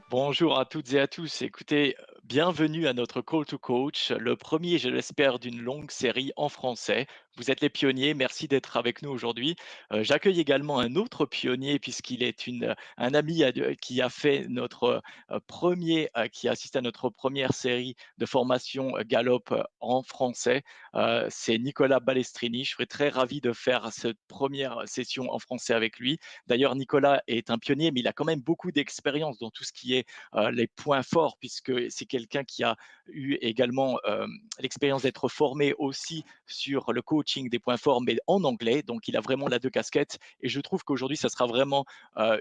Bonjour à toutes et à tous. Écoutez, bienvenue à notre Call to Coach, le premier, je l'espère, d'une longue série en français. Vous êtes les pionniers, merci d'être avec nous aujourd'hui. J'accueille également un autre pionnier puisqu'il est un ami qui a fait qui a assisté à notre première série de formation Gallup en français. C'est Nicolas Balestrini. Je serais très ravi de faire cette première session en français avec lui. D'ailleurs, Nicolas est un pionnier, mais il a quand même beaucoup d'expérience dans tout ce qui est les points forts, puisque c'est quelqu'un qui a eu également l'expérience d'être formé aussi sur le coaching des points forts, mais en anglais. Donc, il a vraiment la deux casquettes. Et je trouve qu'aujourd'hui, ça sera vraiment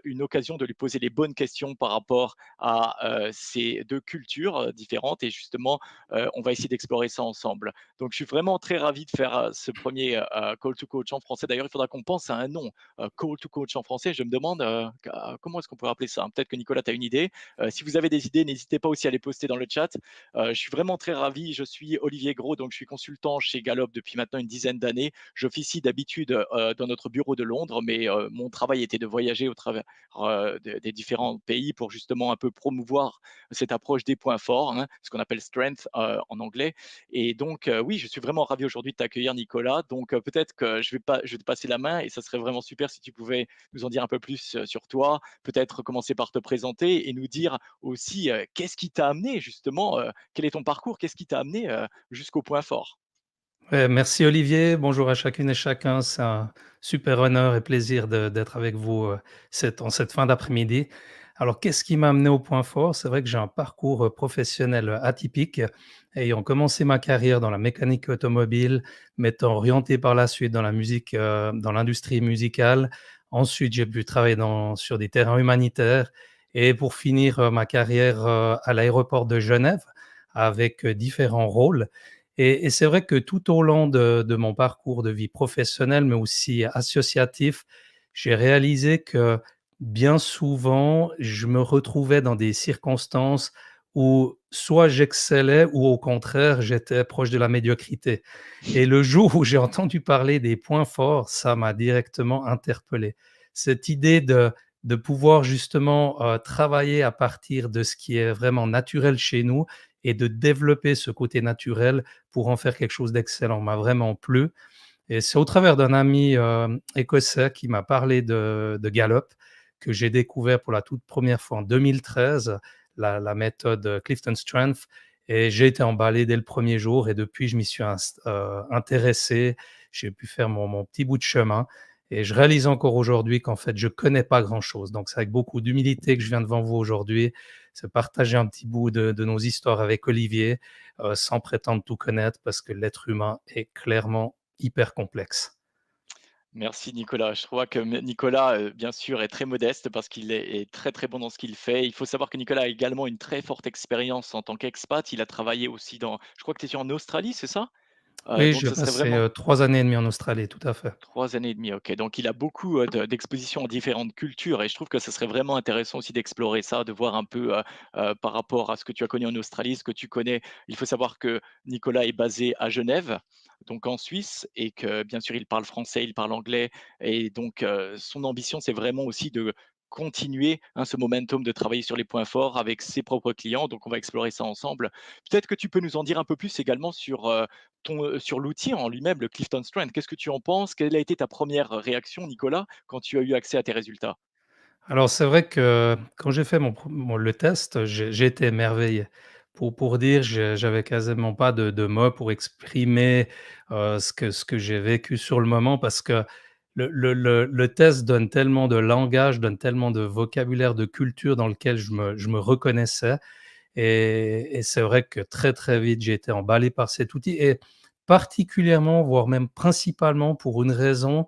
une occasion de lui poser les bonnes questions par rapport à ces deux cultures différentes. Et justement, on va essayer d'explorer ça ensemble. Donc, je suis vraiment très ravi de faire ce premier Call to Coach en français. D'ailleurs, il faudra qu'on pense à un nom. Call to Coach en français. Je me demande comment est-ce qu'on peut appeler ça. Peut-être que Nicolas, tu as une idée. Si vous avez des idées, n'hésitez pas aussi à les poster dans le chat. Je suis vraiment très ravi. Je suis Olivier Gros, donc je suis consultant chez Gallup depuis maintenant une dizaine d'années. J'officie d'habitude dans notre bureau de Londres, mais mon travail était de voyager au travers des différents pays pour justement un peu promouvoir cette approche des points forts, hein, ce qu'on appelle strength en anglais. Et donc, oui, je suis vraiment ravi aujourd'hui de t'accueillir, Nicolas. Donc, peut-être que je vais te passer la main et ça serait vraiment super si tu pouvais nous en dire un peu plus sur toi, peut-être commencer par te présenter et nous dire aussi qu'est-ce qui t'a amené justement, quel est ton parcours, qu'est-ce qui t'a amené jusqu'au point fort. Merci Olivier, bonjour à chacune et chacun. C'est un super honneur et plaisir d'être avec vous en cette fin d'après-midi. Alors, qu'est-ce qui m'a amené au point fort? C'est vrai que j'ai un parcours professionnel atypique, ayant commencé ma carrière dans la mécanique automobile, m'étant orienté par la suite dans la musique, dans l'industrie musicale. Ensuite, j'ai pu travailler sur des terrains humanitaires et pour finir ma carrière à l'aéroport de Genève avec différents rôles. Et c'est vrai que tout au long de mon parcours de vie professionnelle, mais aussi associatif, j'ai réalisé que bien souvent, je me retrouvais dans des circonstances où soit j'excellais ou au contraire, j'étais proche de la médiocrité. Et le jour où j'ai entendu parler des points forts, ça m'a directement interpellé. Cette idée de pouvoir justement travailler à partir de ce qui est vraiment naturel chez nous et de développer ce côté naturel pour en faire quelque chose d'excellent m'a vraiment plu. Et c'est au travers d'un ami écossais qui m'a parlé de Gallup que j'ai découvert pour la toute première fois en 2013 la méthode Clifton Strength. Et j'ai été emballé dès le premier jour et depuis, je m'y suis intéressé. J'ai pu faire mon petit bout de chemin et je réalise encore aujourd'hui qu'en fait, je connais pas grand-chose. Donc, c'est avec beaucoup d'humilité que je viens devant vous aujourd'hui. C'est partager un petit bout de nos histoires avec Olivier, sans prétendre tout connaître parce que l'être humain est clairement hyper complexe. Merci Nicolas. Je crois que Nicolas, bien sûr, est très modeste parce qu'il est très, très bon dans ce qu'il fait. Il faut savoir que Nicolas a également une très forte expérience en tant qu'expat. Il a travaillé aussi je crois que tu es en Australie, c'est ça? Oui, Donc j'ai ce serait passé, vraiment 3 années et demie en Australie, tout à fait. 3 années et demie, OK. Donc il a beaucoup, d'expositions à différentes cultures et je trouve que ce serait vraiment intéressant aussi d'explorer ça, de voir un peu, par rapport à ce que tu as connu en Australie, ce que tu connais. Il faut savoir que Nicolas est basé à Genève, donc en Suisse et que bien sûr il parle français, il parle anglais et donc son ambition, c'est vraiment aussi de continuer, hein, ce momentum de travailler sur les points forts avec ses propres clients, donc on va explorer ça ensemble. Peut-être que tu peux nous en dire un peu plus également sur l'outil en lui-même, le Clifton Strength. Qu'est-ce que tu en penses? Quelle a été ta première réaction, Nicolas, quand tu as eu accès à tes résultats? Alors c'est vrai que quand j'ai fait le test, j'ai été émerveillé. Pour dire, j'avais quasiment pas de mots pour exprimer, ce que j'ai vécu sur le moment parce que le test donne tellement de langage, donne tellement de vocabulaire, de culture dans lequel je me reconnaissais et c'est vrai que très, très vite, j'ai été emballé par cet outil et particulièrement, voire même principalement pour une raison,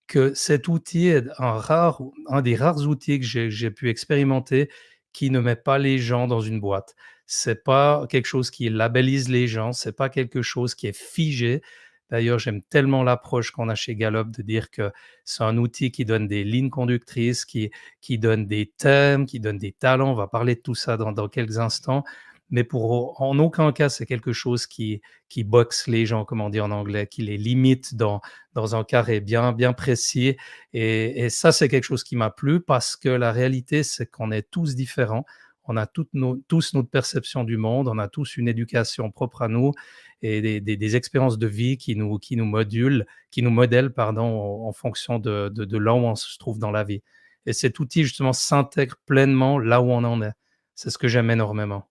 que cet outil est un des rares outils que j'ai pu expérimenter qui ne met pas les gens dans une boîte. C'est pas quelque chose qui labellise les gens, c'est pas quelque chose qui est figé. D'ailleurs, j'aime tellement l'approche qu'on a chez Gallup de dire que c'est un outil qui donne des lignes conductrices, qui donne des thèmes, qui donne des talents. On va parler de tout ça dans quelques instants. mais en aucun cas, c'est quelque chose qui boxe les gens, comme on dit en anglais, qui les limite dans un carré bien précis. Et ça, c'est quelque chose qui m'a plu parce que la réalité, c'est qu'on est tous différents. On a tous notre perception du monde, on a tous une éducation propre à nous et des expériences de vie qui nous modèlent pardon, en fonction de là où on se trouve dans la vie. Et cet outil, justement, s'intègre pleinement là où on en est. C'est ce que j'aime énormément.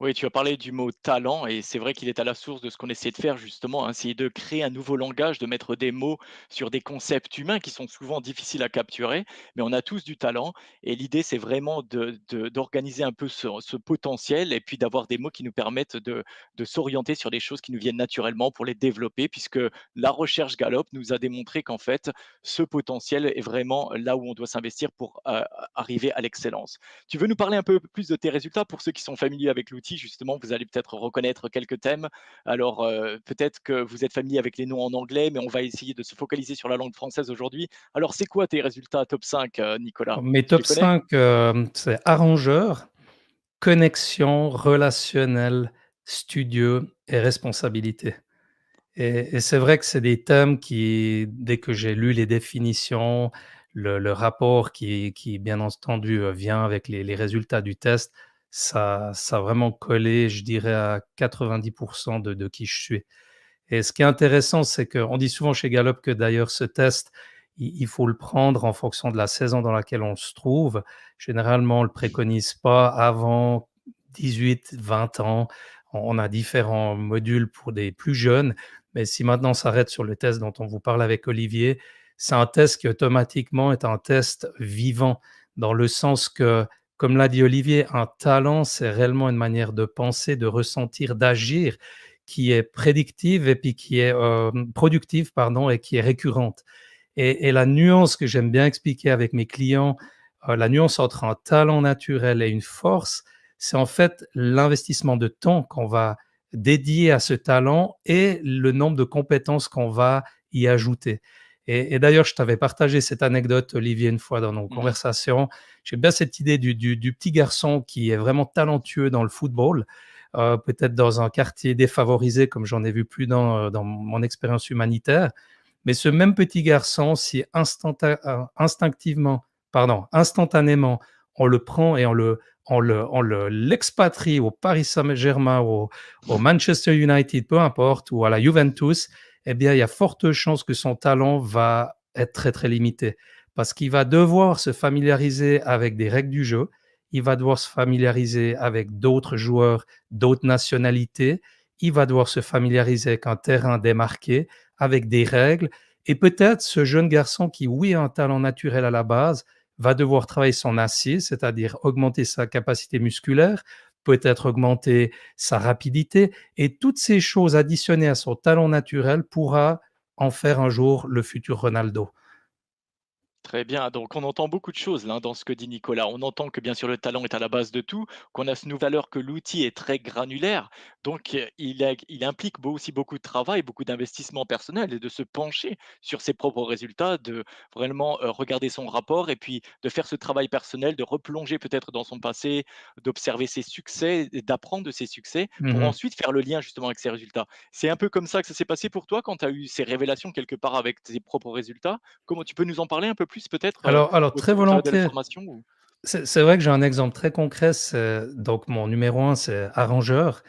Oui, tu as parlé du mot talent et c'est vrai qu'il est à la source de ce qu'on essaie de faire justement, hein, essayer de créer un nouveau langage, de mettre des mots sur des concepts humains qui sont souvent difficiles à capturer, mais on a tous du talent et l'idée c'est vraiment d'organiser un peu ce potentiel et puis d'avoir des mots qui nous permettent de s'orienter sur des choses qui nous viennent naturellement pour les développer puisque la recherche Gallup nous a démontré qu'en fait ce potentiel est vraiment là où on doit s'investir pour arriver à l'excellence. Tu veux nous parler un peu plus de tes résultats? Pour ceux qui sont familiers avec l'outil, justement, vous allez peut-être reconnaître quelques thèmes. Alors, peut-être que vous êtes familier avec les noms en anglais, mais on va essayer de se focaliser sur la langue française aujourd'hui. Alors, c'est quoi tes résultats top 5, Nicolas? Mes Tu les top connais? 5, c'est arrangeur, connexion, relationnel, studieux et responsabilité. Et c'est vrai que c'est des thèmes qui, dès que j'ai lu les définitions, le rapport qui bien entendu, vient avec les résultats du test, ça a vraiment collé, je dirais à 90 de qui je suis. Et ce qui est intéressant, c'est qu'on dit souvent chez Gallup que d'ailleurs ce test, il faut le prendre en fonction de la saison dans laquelle on se trouve. Généralement, on ne le préconise pas avant 18-20 ans. On a différents modules pour des plus jeunes, mais si maintenant on s'arrête sur le test dont on vous parle avec Olivier, c'est un test qui automatiquement est un test vivant, dans le sens que, comme l'a dit Olivier, un talent, c'est réellement une manière de penser, de ressentir, d'agir qui est prédictive et puis qui est productive, pardon, et qui est récurrente. Et la nuance que j'aime bien expliquer avec mes clients, la nuance entre un talent naturel et une force, c'est en fait l'investissement de temps qu'on va dédier à ce talent et le nombre de compétences qu'on va y ajouter. Et d'ailleurs, je t'avais partagé cette anecdote, Olivier, une fois dans nos Mmh. conversations. J'aime bien cette idée du petit garçon qui est vraiment talentueux dans le football, peut-être dans un quartier défavorisé, comme j'en ai vu plus dans mon expérience humanitaire. Mais ce même petit garçon, si instantanément, on le prend et l'expatrie au Paris Saint-Germain, au Manchester United, peu importe, ou à la Juventus, eh bien, il y a forte chance que son talent va être très, très limité. Parce qu'il va devoir se familiariser avec des règles du jeu, il va devoir se familiariser avec d'autres joueurs, d'autres nationalités, il va devoir se familiariser avec un terrain démarqué, avec des règles. Et peut-être ce jeune garçon qui, oui, a un talent naturel à la base, va devoir travailler son assise, c'est-à-dire augmenter sa capacité musculaire, peut-être augmenter sa rapidité. Et toutes ces choses additionnées à son talent naturel pourra en faire un jour le futur Ronaldo. Très bien, donc on entend beaucoup de choses là, dans ce que dit Nicolas. On entend que bien sûr le talent est à la base de tout, qu'on a ce nouveau valeur que l'outil est très granulaire, donc il implique aussi beaucoup de travail, beaucoup d'investissement personnel et de se pencher sur ses propres résultats, de vraiment regarder son rapport et puis de faire ce travail personnel, de replonger peut-être dans son passé, d'observer ses succès, et d'apprendre de ses succès pour Mmh. ensuite faire le lien justement avec ses résultats. C'est un peu comme ça que ça s'est passé pour toi quand tu as eu ces révélations quelque part avec tes propres résultats? Comment tu peux nous en parler un peu plus peut-être, Alors très au travers de volontiers. l'information ou? C'est vrai que j'ai un exemple très concret, c'est donc mon numéro un, c'est arrangeur.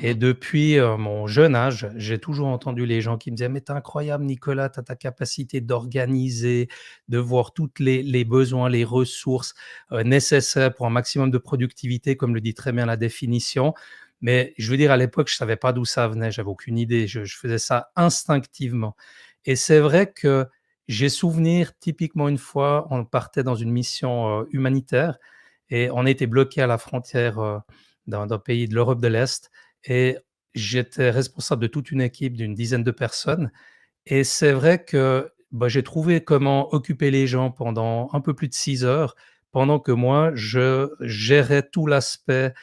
Et Mmh. depuis, mon jeune âge, j'ai toujours entendu les gens qui me disaient: «Mais tu es incroyable Nicolas, tu as ta capacité d'organiser, de voir toutes les besoins, les ressources, nécessaires pour un maximum de productivité», comme le dit très bien la définition. Mais je veux dire, à l'époque, je savais pas d'où ça venait, j'avais aucune idée. Je faisais ça instinctivement. Et c'est vrai que j'ai souvenir, typiquement une fois, on partait dans une mission, humanitaire et on était bloqué à la frontière, d'un pays de l'Europe de l'Est et j'étais responsable de toute une équipe d'une dizaine de personnes et c'est vrai que, bah, j'ai trouvé comment occuper les gens pendant un peu plus de 6 heures, pendant que moi, je gérais tout l'aspect,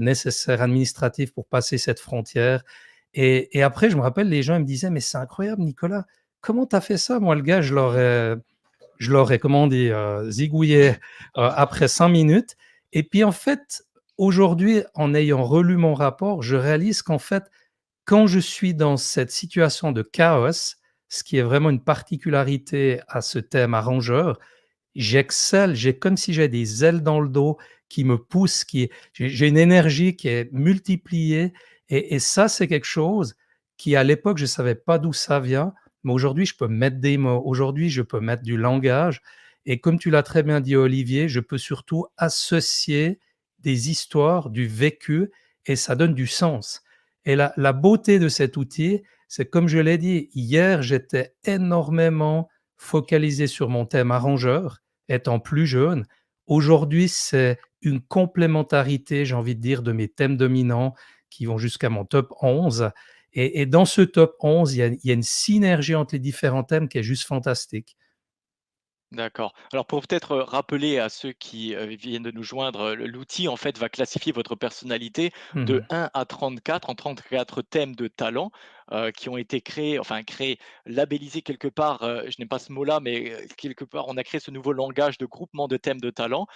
nécessaire administratif pour passer cette frontière et après je me rappelle les gens ils me disaient: «Mais c'est incroyable Nicolas, comment tu as fait ça?» Moi le gars je l'aurais, comment on dit, zigouillé, après 5 minutes et puis en fait, aujourd'hui, en ayant relu mon rapport, je réalise qu'en fait, quand je suis dans cette situation de chaos, ce qui est vraiment une particularité à ce thème arrangeur, j'excelle, j'ai comme si j'ai des ailes dans le dos qui me poussent, j'ai une énergie qui est multipliée et ça, c'est quelque chose qui, à l'époque, je ne savais pas d'où ça vient, mais aujourd'hui, je peux mettre des mots, aujourd'hui, je peux mettre du langage et comme tu l'as très bien dit, Olivier, je peux surtout associer des histoires, du vécu et ça donne du sens et la beauté de cet outil, c'est comme je l'ai dit, hier, j'étais énormément focalisé sur mon thème arrangeur étant plus jeune. Aujourd'hui, c'est une complémentarité, j'ai envie de dire, de mes thèmes dominants qui vont jusqu'à mon top 11. Et dans ce top 11, il y a une synergie entre les différents thèmes qui est juste fantastique. D'accord. Alors pour peut-être, rappeler à ceux qui, viennent de nous joindre, l'outil en fait va classifier votre personnalité de Mmh. 1 à 34 en 34 thèmes de talent, qui ont été créés, enfin créés, labellisés quelque part, je n'aime pas ce mot-là, mais, quelque part on a créé ce nouveau langage de groupement de thèmes de talent,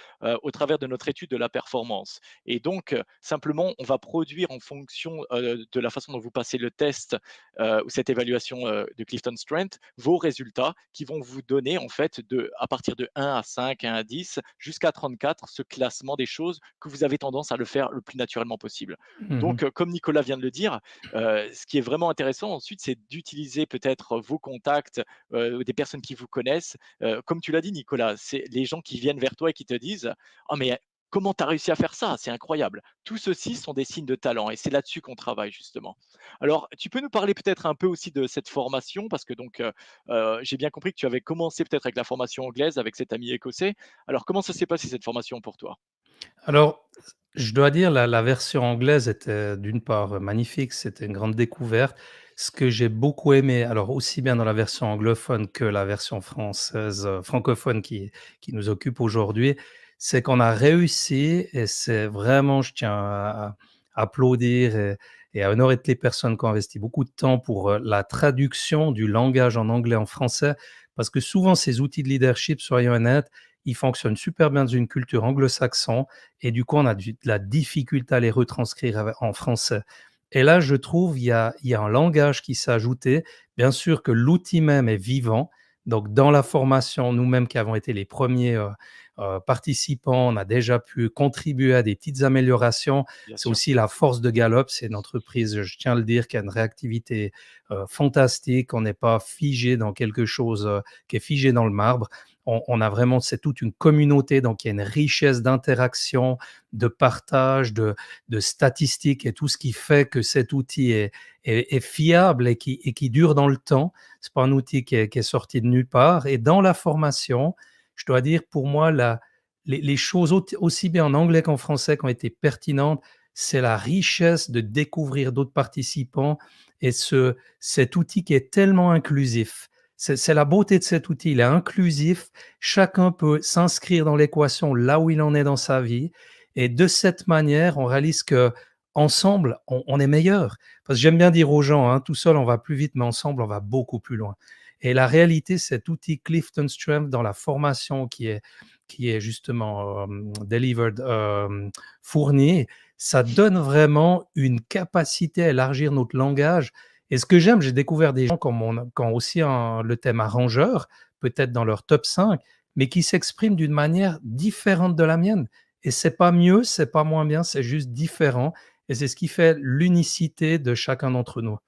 au travers de notre étude de la performance et donc, simplement on va produire en fonction, de la façon dont vous passez le test, ou cette évaluation, de Clifton Strength, vos résultats qui vont vous donner en fait à partir de 1 à 5, 1 à 10, jusqu'à 34, ce classement des choses que vous avez tendance à le faire le plus naturellement possible. Mmh. Donc, comme Nicolas vient de le dire, ce qui est vraiment intéressant ensuite, c'est d'utiliser peut-être vos contacts, des personnes qui vous connaissent. Comme tu l'as dit Nicolas, c'est les gens qui viennent vers toi et qui te disent: «Oh mais comment tu as réussi à faire ça? C'est incroyable». Tout ceci sont des signes de talent et c'est là-dessus qu'on travaille justement. Alors, tu peux nous parler peut-être un peu aussi de cette formation? Parce que donc, j'ai bien compris que tu avais commencé peut-être avec la formation anglaise avec cet ami écossais. Alors comment ça s'est passé cette formation pour toi? Alors, je dois dire la version anglaise était d'une part magnifique, c'était une grande découverte. Ce que j'ai beaucoup aimé, alors aussi bien dans la version anglophone que la version française, francophone qui nous occupe aujourd'hui, c'est qu'on a réussi et c'est vraiment je tiens à applaudir et à honorer toutes les personnes qui ont investi beaucoup de temps pour, la traduction du langage en anglais en français. Parce que souvent ces outils de leadership, soyons honnêtes, ils fonctionnent super bien dans une culture anglo-saxonne et du coup, on a de la difficulté à les retranscrire en français. Et là, je trouve, il y a un langage qui s'est ajouté. Bien sûr que l'outil même est vivant. Donc, dans la formation, nous-mêmes qui avons été les premiers participants, on a déjà pu contribuer à des petites améliorations. Bien C'est sûr. aussi la force de Gallup. C'est une entreprise, je tiens à le dire, qui a une réactivité fantastique. On n'est pas figé dans quelque chose qui est figé dans le marbre. On a vraiment, c'est toute une communauté, donc il y a une richesse d'interaction, de partage, de statistiques et tout ce qui fait que cet outil est fiable et qui dure dans le temps. C'est pas un outil qui est sorti de nulle part et dans la formation, je dois dire pour moi les choses aussi bien en anglais qu'en français qui ont été pertinentes, c'est la richesse de découvrir d'autres participants et cet outil qui est tellement inclusif. C'est la beauté de cet outil, il est inclusif, chacun peut s'inscrire dans l'équation là où il en est dans sa vie et de cette manière, on réalise qu'ensemble, on est meilleur. Parce que j'aime bien dire aux gens, hein, tout seul on va plus vite, mais ensemble on va beaucoup plus loin. Et la réalité, cet outil Clifton Strength dans la formation qui est justement delivered, fourni, ça donne vraiment une capacité à élargir notre langage et ce que j'aime, j'ai découvert des gens qui ont aussi le thème arrangeur, peut-être dans leur top 5, mais qui s'expriment d'une manière différente de la mienne. Et c'est pas mieux, c'est pas moins bien, c'est juste différent. Et c'est ce qui fait l'unicité de chacun d'entre nous.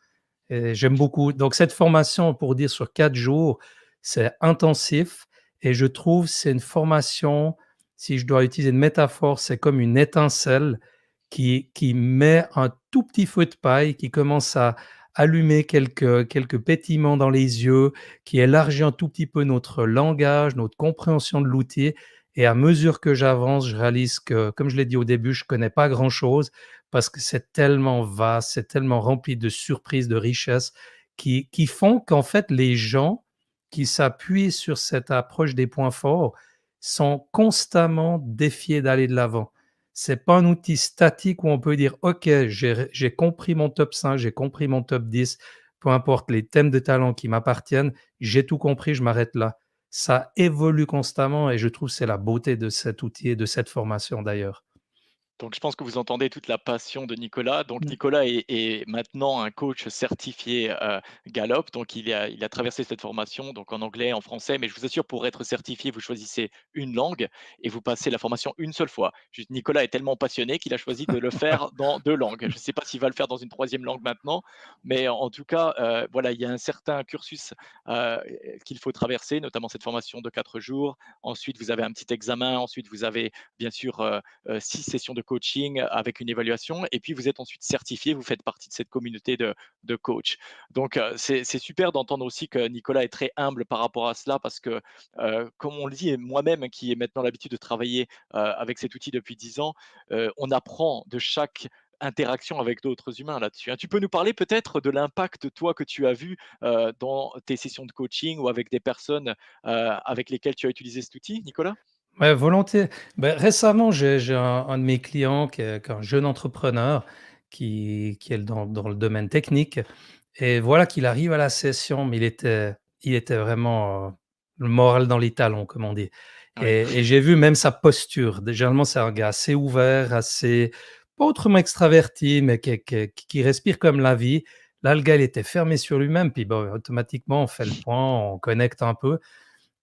Et j'aime beaucoup. Donc cette formation, pour dire sur 4 jours, c'est intensif et je trouve c'est une formation, si je dois utiliser une métaphore, c'est comme une étincelle qui met un tout petit feu de paille, qui commence à allumer quelques pétillements dans les yeux, qui élargit un tout petit peu notre langage, notre compréhension de l'outil et à mesure que j'avance, je réalise que, comme je l'ai dit au début, je connais pas grand chose parce que c'est tellement vaste, c'est tellement rempli de surprises, de richesses qui font qu'en fait, les gens qui s'appuient sur cette approche des points forts sont constamment défiés d'aller de l'avant. C'est pas un outil statique où on peut dire: «OK, j'ai compris mon top 5, j'ai compris mon top 10, peu importe les thèmes de talent qui m'appartiennent, j'ai tout compris, je m'arrête là». Ça évolue constamment et je trouve que c'est la beauté de cet outil et de cette formation d'ailleurs. Donc je pense que vous entendez toute la passion de Nicolas. Donc Mmh. Nicolas est maintenant un coach certifié, Gallup, donc il a traversé cette formation, donc en anglais, en français, mais je vous assure pour être certifié, vous choisissez une langue et vous passez la formation une seule fois. Juste Nicolas est tellement passionné qu'il a choisi de le faire dans 2 langues. Je ne sais pas s'il va le faire dans une troisième langue maintenant, mais en tout cas, voilà, il y a un certain cursus, heu, qu'il faut traverser, notamment cette formation de 4 jours. Ensuite, vous avez un petit examen, ensuite vous avez bien sûr, 6 sessions de coaching avec une évaluation et puis vous êtes ensuite certifié, vous faites partie de cette communauté de coachs. Donc, c'est super d'entendre aussi que Nicolas est très humble par rapport à cela parce que, comme on le dit et moi-même qui ai maintenant l'habitude de travailler, avec cet outil depuis 10 ans, on apprend de chaque interaction avec d'autres humains là-dessus, hein. Tu peux nous parler peut-être de l'impact, toi, que tu as vu, dans tes sessions de coaching ou avec des personnes, avec lesquelles tu as utilisé cet outil, Nicolas? Ouais, volontiers. Récemment, j'ai un de mes clients qui est un jeune entrepreneur qui est dans le domaine technique et voilà qu'il arrive à la session, mais il était vraiment, le moral dans les talons, comme on dit Oui, et j'ai vu même sa posture. Généralement, c'est un gars assez ouvert, assez pas autrement extraverti, mais qui respire comme la vie. Là, le gars, il était fermé sur lui-même, puis bon, automatiquement, on fait le point, on connecte un peu.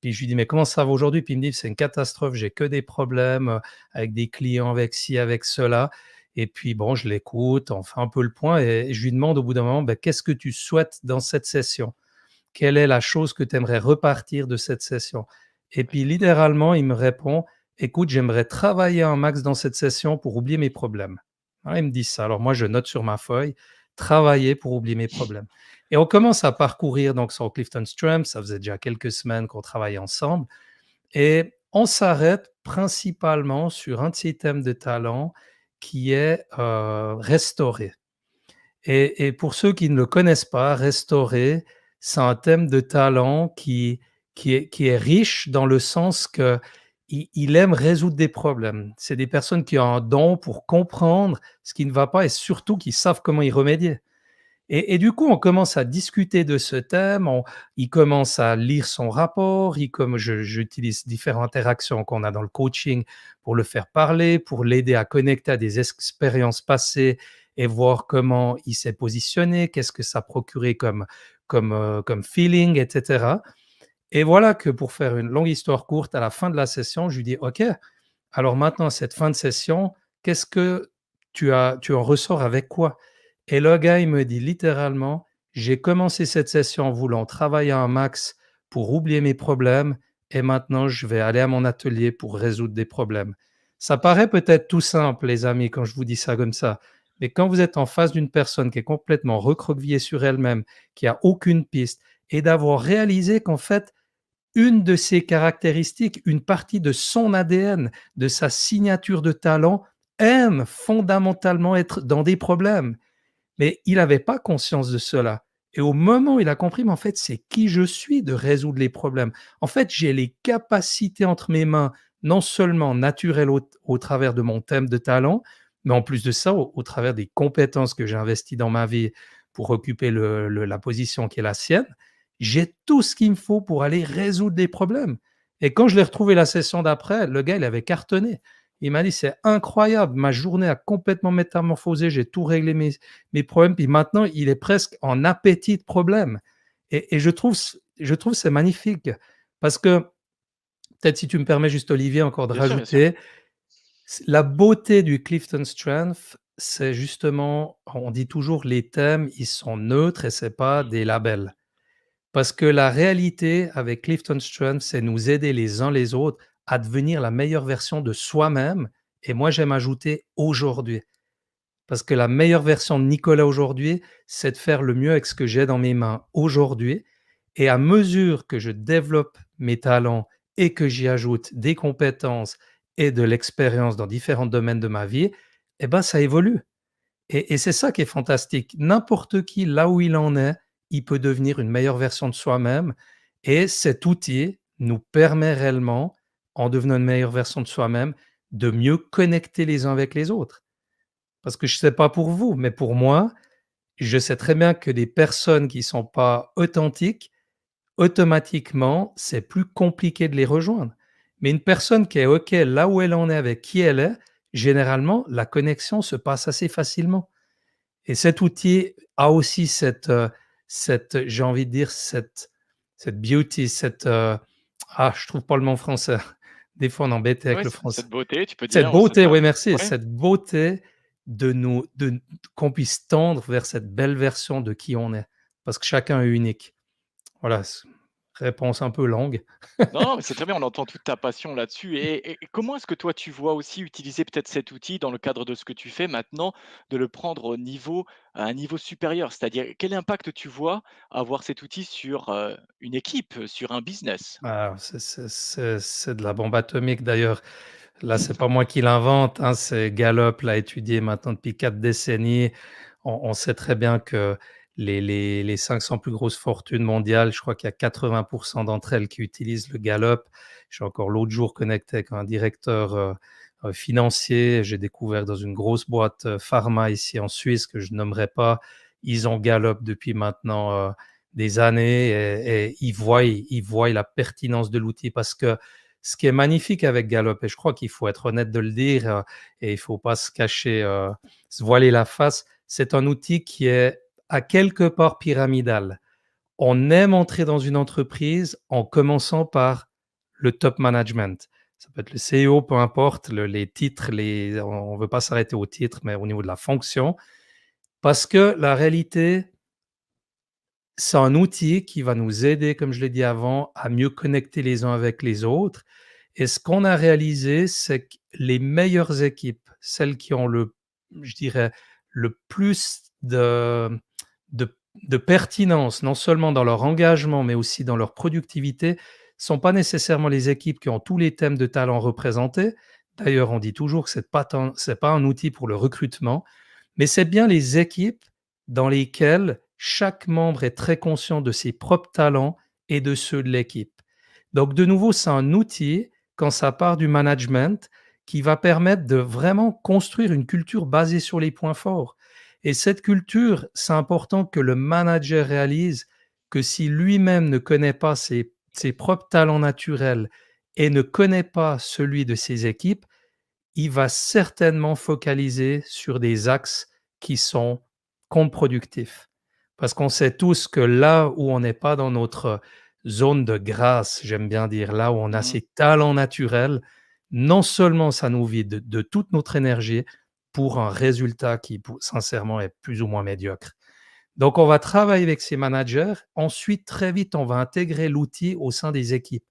Puis je lui dis: «Mais comment ça va aujourd'hui?» Puis il me dit: «C'est une catastrophe, j'ai que des problèmes, avec des clients, avec ci, avec cela» et puis bon, je l'écoute, on fait un peu le point et je lui demande au bout d'un moment: «Qu'est-ce que tu souhaites dans cette session? Quelle est la chose que tu aimerais repartir de cette session?» Et puis d'accord. littéralement, il me répond: «Écoute, j'aimerais travailler un max dans cette session pour oublier mes problèmes». Voilà, il me dit ça. Alors moi, je note sur ma feuille: «Travailler pour oublier mes problèmes» et on commence à parcourir donc son Clifton Strengths. Ça faisait déjà quelques semaines qu'on travaillait ensemble et on s'arrête principalement sur un de ses thèmes de talent qui est, restaurer. Et pour ceux qui ne le connaissent pas, restaurer, c'est un thème de talent qui est riche dans le sens qu'il aime résoudre des problèmes. C'est des personnes qui ont un don pour comprendre ce qui ne va pas et surtout qui savent comment y remédier. Et du coup, on commence à discuter de ce thème, il commence à lire son rapport, il comme j'utilise différentes interactions qu'on a dans le coaching pour le faire parler, pour l'aider à connecter à des expériences passées et voir comment il s'est positionné, qu'est-ce que ça a procuré comme feeling et cetera. Et voilà que pour faire une longue histoire courte, à la fin de la session, je lui dis: «OK, alors maintenant, cette fin de session, qu'est-ce que tu en ressors avec quoi?» Et le gars, il me dit littéralement: «J'ai commencé cette session en voulant travailler un max pour oublier mes problèmes et maintenant je vais aller à mon atelier pour résoudre des problèmes». Ça paraît peut-être tout simple, les amis, quand je vous dis ça comme ça, mais quand vous êtes en face d'une personne qui est complètement recroquevillée sur elle-même, qui a aucune piste et d'avoir réalisé qu'en fait, une de ses caractéristiques, une partie de son ADN, de sa signature de talent, aime fondamentalement être dans des problèmes. Mais il n'avait pas conscience de cela. Et au moment où il a compris, mais en fait, c'est qui je suis de résoudre les problèmes. En fait, j'ai les capacités entre mes mains, non seulement naturelles au travers de mon thème de talent, mais en plus de ça, au travers des compétences que j'ai investies dans ma vie pour occuper la position qui est la sienne. J'ai tout ce qu'il me faut pour aller résoudre des problèmes. Et quand je l'ai retrouvé la session d'après, le gars, il avait cartonné. Il m'a dit: «C'est incroyable, ma journée a complètement métamorphosé, j'ai tout réglé mes problèmes, puis maintenant il est presque en appétit de problèmes» et je trouve c'est magnifique parce que peut-être si tu me permets juste Olivier encore de Bien sûr, bien sûr. rajouter, la beauté du Clifton Strength, c'est justement on dit toujours les thèmes, ils sont neutres et c'est pas Mmh. des labels. Parce que la réalité avec Clifton Strength, c'est nous aider les uns les autres à devenir la meilleure version de soi-même et moi j'aime ajouter aujourd'hui. Parce que la meilleure version de Nicolas aujourd'hui, c'est de faire le mieux avec ce que j'ai dans mes mains aujourd'hui et à mesure que je développe mes talents et que j'y ajoute des compétences et de l'expérience dans différents domaines de ma vie, eh ben, ça évolue et c'est ça qui est fantastique. N'importe qui, là où il en est, il peut devenir une meilleure version de soi-même et cet outil nous permet réellement, en devenant une meilleure version de soi-même, de mieux connecter les uns avec les autres. Parce que je ne sais pas pour vous, mais pour moi, je sais très bien que des personnes qui ne sont pas authentiques, automatiquement, c'est plus compliqué de les rejoindre. Mais une personne qui est OK là où elle en est avec qui elle est, généralement, la connexion se passe assez facilement. Et cet outil a aussi j'ai envie de dire, cette beauty, je trouve pas le mot français. Des fois, on est embêté avec Ouais, le c français. cette beauté, tu peux Cette dire, c'est beauté, ça? oui, merci, Ouais. cette beauté qu'on puisse tendre vers cette belle version de qui on est, parce que chacun est unique. Voilà, réponse un peu longue. Non, non, mais c'est très bien, on entend toute ta passion là-dessus et comment est-ce que toi tu vois aussi utiliser peut-être cet outil dans le cadre de ce que tu fais maintenant, de le prendre au niveau à un niveau supérieur? C'est-à-dire quel impact tu vois avoir cet outil sur, une équipe, sur un business? Ah, c'est de la bombe atomique d'ailleurs. Là, c'est pas moi qui l'invente, hein, c'est Gallup l'a étudié maintenant depuis 4 décennies. On sait très bien que les 500 plus grosses fortunes mondiales, je crois qu'il y a 80 d'entre elles qui utilisent le Gallup. J'ai encore l'autre jour connecté avec un directeur, financier. J'ai découvert dans une grosse boîte, pharma ici en Suisse que je nommerai pas. Ils ont Gallup depuis maintenant, des années et ils voient la pertinence de l'outil parce que ce qui est magnifique avec Gallup, et je crois qu'il faut être honnête de le dire, et il faut pas se cacher, se voiler la face, c'est un outil qui est à quelque part pyramidal. On aime entrer dans une entreprise en commençant par le top management. Ça peut être le CEO, peu importe, les titres, on ne veut pas s'arrêter aux titres, mais au niveau de la fonction, parce que la réalité, c'est un outil qui va nous aider, comme je l'ai dit avant, à mieux connecter les uns avec les autres. Et ce qu'on a réalisé, c'est que les meilleures équipes, celles qui ont je dirais, le plus de pertinence, non seulement dans leur engagement, mais aussi dans leur productivité, sont pas nécessairement les équipes qui ont tous les thèmes de talent représentés. D'ailleurs, on dit toujours que c'est pas un outil pour le recrutement, mais c'est bien les équipes dans lesquelles chaque membre est très conscient de ses propres talents et de ceux de l'équipe. Donc, de nouveau, c'est un outil, quand ça part du management, qui va permettre de vraiment construire une culture basée sur les points forts. Et cette culture, c'est important que le manager réalise que si lui-même ne connaît pas ses propres talents naturels et ne connaît pas celui de ses équipes, il va certainement focaliser sur des axes qui sont contre-productifs. Parce qu'on sait tous que là où on n'est pas dans notre zone de grâce, j'aime bien dire, là où on a Mmh. ces talents naturels, non seulement ça nous vide de toute notre énergie pour un résultat qui, sincèrement, est plus ou moins médiocre. Donc, on va travailler avec ces managers. Ensuite, très vite, on va intégrer l'outil au sein des équipes.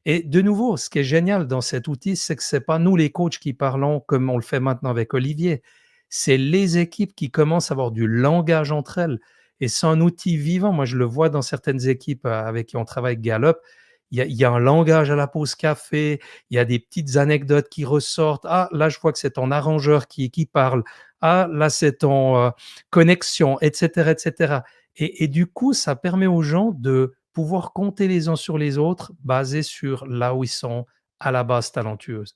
Et de nouveau, ce qui est génial dans cet outil, c'est que c'est pas nous les coachs qui parlons comme on le fait maintenant avec Olivier. C'est les équipes qui commencent à avoir du langage entre elles. Et c'est un outil vivant. Moi, je le vois dans certaines équipes avec qui on travaille avec Gallup. Il y a un langage à la pause café, il y a des petites anecdotes qui ressortent. Ah, là, je vois que c'est ton arrangeur qui parle. Ah, là, c'est ton connexion, etc., etc. Et du coup, ça permet aux gens de pouvoir compter les uns sur les autres, basés sur là où ils sont à la base talentueuses.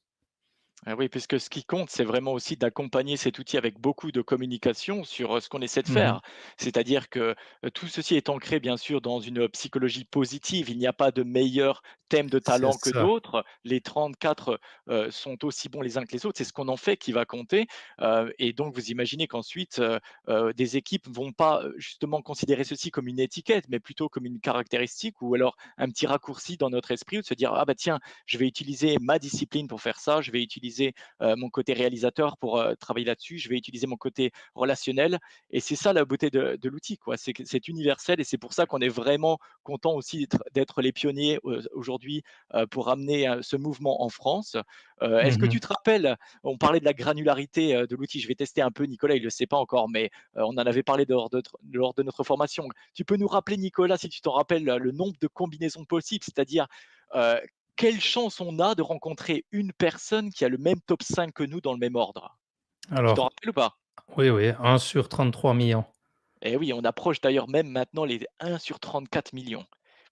Ah oui, puisque ce qui compte, c'est vraiment aussi d'accompagner cet outil avec beaucoup de communication sur ce qu'on essaie de Mmh. faire. C'est-à-dire que tout ceci est ancré, bien sûr, dans une psychologie positive. Il n'y a pas de meilleur thème de C'est talent que ça. d'autres. Les 34 sont aussi bons les uns que les autres. C'est ce qu'on en fait qui va compter. Et donc, vous imaginez qu'ensuite, des équipes vont pas justement considérer ceci comme une étiquette, mais plutôt comme une caractéristique ou alors un petit raccourci dans notre esprit de se dire, ah bah tiens, je vais utiliser ma discipline pour faire ça, je vais utiliser mon côté réalisateur pour travailler là-dessus, je vais utiliser mon côté relationnel. Et c'est ça la beauté de l'outil, quoi. C'est que c'est universel et c'est pour ça qu'on est vraiment content aussi d'être les pionniers aujourd'hui pour amener ce mouvement en France. Est-ce que Mmh. tu te rappelles, on parlait de la granularité de l'outil, je vais tester un peu, Nicolas, il ne le sait pas encore, mais on en avait parlé lors de notre formation. Tu peux nous rappeler, Nicolas, si tu t'en rappelles, le nombre de combinaisons possibles, c'est-à-dire euh, quelle chance on a de rencontrer une personne qui a le même top 5 que nous dans le même ordre? Tu t'en Alors, rappelles ou pas? oui, oui, 1 sur 33 millions. Eh oui, on approche d'ailleurs même maintenant les 1 sur 34 millions.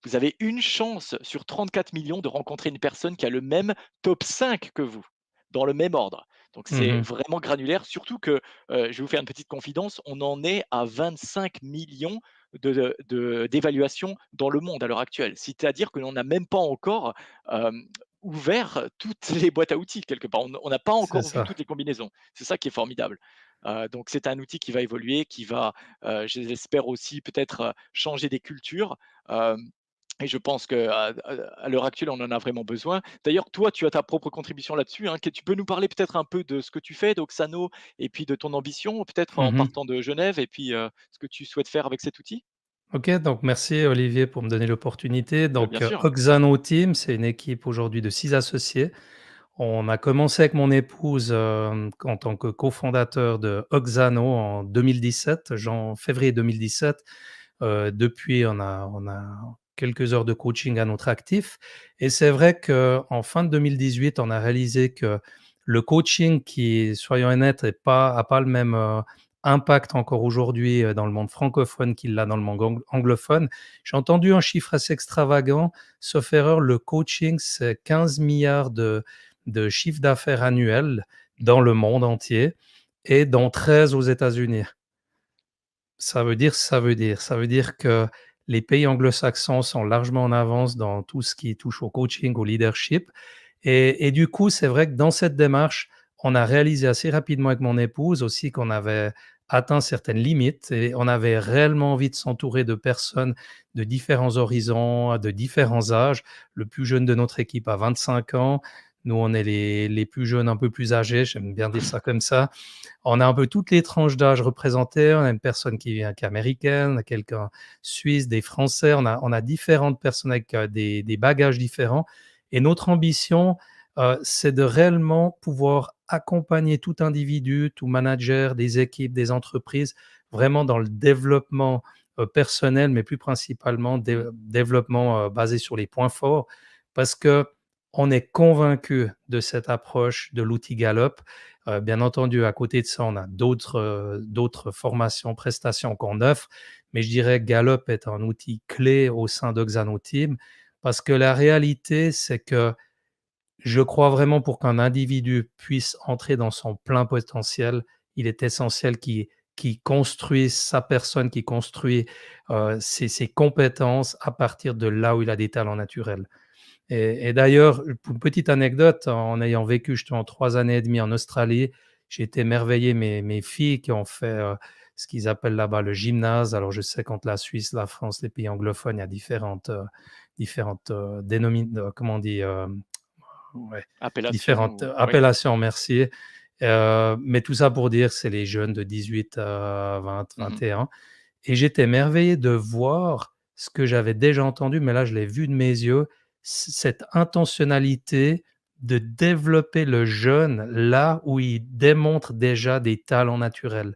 Vous avez une chance sur 34 millions de rencontrer une personne qui a le même top 5 que vous, dans le même ordre. Donc c'est Mmh. vraiment granulaire, surtout que, je vais vous faire une petite confidence, on en est à 25 millions d'évaluations dans le monde à l'heure actuelle. C'est-à-dire que l'on n'a même pas encore, hem, ouvert toutes les boîtes à outils quelque part. On n'a pas c'est encore vu ça. toutes les combinaisons. C'est ça qui est formidable. Donc c'est un outil qui va évoluer, qui va, je l'espère aussi peut-être, changer des cultures, hem et je pense qu'à l'heure actuelle, on en a vraiment besoin. D'ailleurs, toi, tu as ta propre contribution là-dessus, hein, que tu peux nous parler peut-être un peu de ce que tu fais d'Oxano et puis de ton ambition, peut-être en Mmh. partant de Genève et puis, ce que tu souhaites faire avec cet outil? OK, donc merci Olivier pour me donner l'opportunité. Bien Donc, sûr. Oxano Team, c'est une équipe aujourd'hui de 6 associés. On a commencé avec mon épouse, en tant que cofondateur de Oxano en 2017, février 2017. Depuis, on a quelques heures de coaching à notre actif et c'est vrai qu'en fin de 2018, on a réalisé que le coaching qui, soyons honnêtes, a pas le même, impact encore aujourd'hui, dans le monde francophone qu'il l'a dans le monde anglophone. J'ai entendu un chiffre assez extravagant, sauf erreur, le coaching, c'est 15 milliards de chiffre d'affaires annuel dans le monde entier et dont 13 aux États-Unis. Ça veut dire que les pays anglo-saxons sont largement en avance dans tout ce qui touche au coaching, au leadership et du coup, c'est vrai que dans cette démarche, on a réalisé assez rapidement avec mon épouse aussi qu'on avait atteint certaines limites et on avait réellement envie de s'entourer de personnes de différents horizons, de différents âges. Le plus jeune de notre équipe a 25 ans. Nous, on est les plus jeunes, un peu plus âgés, j'aime bien dire ça comme ça. On a un peu toutes les tranches d'âge représentées. On a une personne qui est américaine, on a quelqu'un suisse, des Français. On a différentes personnes avec des bagages différents. Et notre ambition, c'est de réellement pouvoir accompagner tout individu, tout manager, des équipes, des entreprises, vraiment dans le développement personnel, mais plus principalement développement basé sur les points forts, parce que on est convaincu de cette approche de l'outil Gallup. Bien entendu, à côté de ça, on a d'autres formations, prestations qu'on offre, mais je dirais que Gallup est un outil clé au sein d'Oxano Team parce que la réalité, c'est que je crois vraiment pour qu'un individu puisse entrer dans son plein potentiel, il est essentiel qu'il construise sa personne, qu'il construise, ses compétences à partir de là où il a des talents naturels. Et d'ailleurs, pour une petite anecdote, en ayant vécu justement 3 années et demie en Australie, j'ai été émerveillé, mes filles qui ont fait, ce qu'ils appellent là-bas le gymnase. Alors je sais qu'entre la Suisse, la France, les pays anglophones, il y a différentes, comment on dit? Ouais, Appellation différentes ou oui. appellations, merci. Mais tout ça pour dire, c'est les jeunes de 18 à 20, Mmh. 21 et j'étais émerveillé de voir ce que j'avais déjà entendu, mais là, je l'ai vu de mes yeux, cette intentionnalité de développer le jeune là où il démontre déjà des talents naturels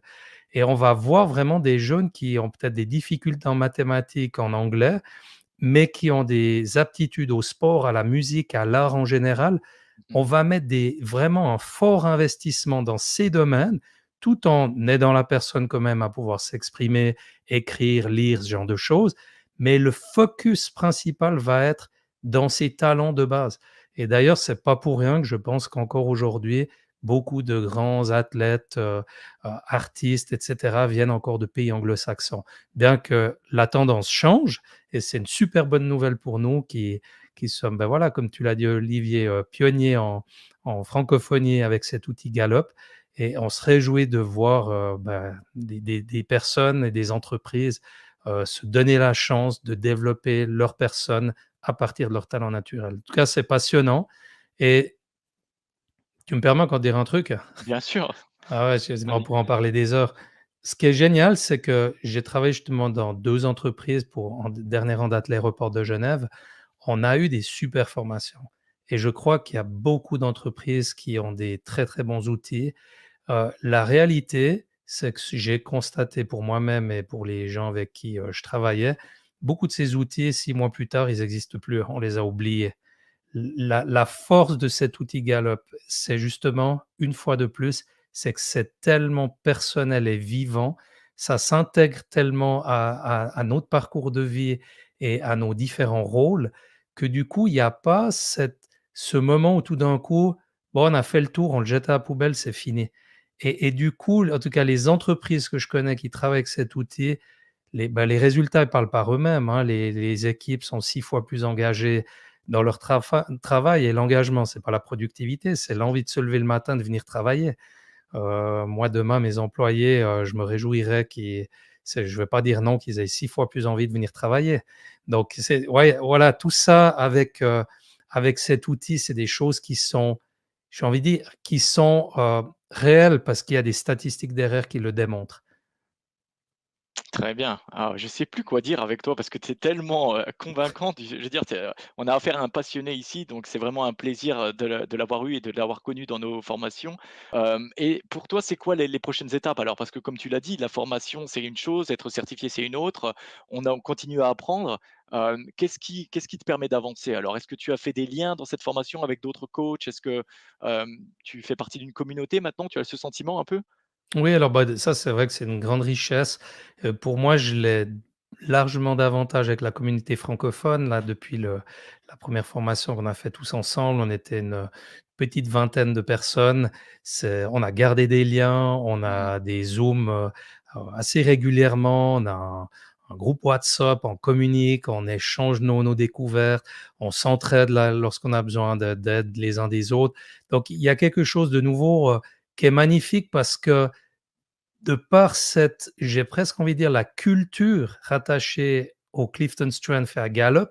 et on va voir vraiment des jeunes qui ont peut-être des difficultés en mathématiques, en anglais, mais qui ont des aptitudes au sport, à la musique, à l'art en général. Mmh. On va mettre vraiment un fort investissement dans ces domaines, tout en aidant la personne quand même à pouvoir s'exprimer, écrire, lire, ce genre de choses. Mais le focus principal va être dans ses talents de base. Et d'ailleurs, c'est pas pour rien que je pense qu'encore aujourd'hui, beaucoup de grands athlètes, artistes, et cetera, viennent encore de pays anglo-saxons. Bien que la tendance change, et c'est une super bonne nouvelle pour nous qui sommes, ben voilà, comme tu l'as dit Olivier, pionniers en francophonie avec cet outil Gallup et on se réjouit de voir, des personnes et des entreprises, se donner la chance de développer leur personne à partir de leur talent naturel. En tout cas, c'est passionnant et tu me permets encore de dire un truc? Bien sûr, Ah ouais, excuse-moi, on vas-y. pourrait en parler des heures. Ce qui est génial, c'est que j'ai travaillé justement dans 2 entreprises pour en dernier en date l'aéroport de Genève. On a eu des super formations et je crois qu'il y a beaucoup d'entreprises qui ont des très, très bons outils. La réalité, c'est que j'ai constaté pour moi-même et pour les gens avec qui, je travaillais, beaucoup de ces outils, 6 mois plus tard, ils n'existent plus, on les a oubliés. La force de cet outil Gallup, c'est justement, une fois de plus, c'est que c'est tellement personnel et vivant, ça s'intègre tellement à notre parcours de vie et à nos différents rôles que du coup, il y a pas ce moment où tout d'un coup, bon, on a fait le tour, on le jette à la poubelle, c'est fini et du coup, en tout cas, les entreprises que je connais qui travaillent avec cet outil, les résultats, ils parlent par eux-mêmes, hein. Les équipes sont 6 fois plus engagées, dans leur travail et l'engagement. C'est pas la productivité, c'est l'envie de se lever le matin, de venir travailler. Moi, demain, mes employés, je me réjouirais je vais pas dire non, qu'ils aient 6 fois plus envie de venir travailler. Donc c'est ouais, voilà, tout ça avec cet outil, c'est des choses qui sont, j'ai envie de dire, qui sont, réelles parce qu'il y a des statistiques derrière qui le démontrent. Très bien. Alors, je sais plus quoi dire avec toi parce que tu es tellement, convaincante. Je veux dire, on a affaire à un passionné ici, donc c'est vraiment un plaisir, de l'avoir eu et de l'avoir connu dans nos formations. Et pour toi, c'est quoi les prochaines étapes alors? Parce que comme tu l'as dit, la formation, c'est une chose, être certifié, c'est une autre. On continue à apprendre. Qu'est-ce qui te permet d'avancer alors? Est-ce que tu as fait des liens dans cette formation avec d'autres coachs? Est-ce que, tu fais partie d'une communauté maintenant? Tu as ce sentiment un peu? Oui, alors, bah, ça, c'est vrai que c'est une grande richesse. Pour moi, je l'ai largement davantage avec la communauté francophone. Là, depuis la première formation qu'on a fait tous ensemble, on était une petite vingtaine de personnes. On a gardé des liens, on Mmh. a des Zooms, assez régulièrement, on a un groupe WhatsApp, on communique, on échange nos découvertes, on s'entraide là lorsqu'on a besoin d'aide les uns des autres. Donc il y a quelque chose de nouveau, qui est magnifique parce que de par cette, j'ai presque envie de dire, la culture rattachée au Clifton Strength et à Gallup,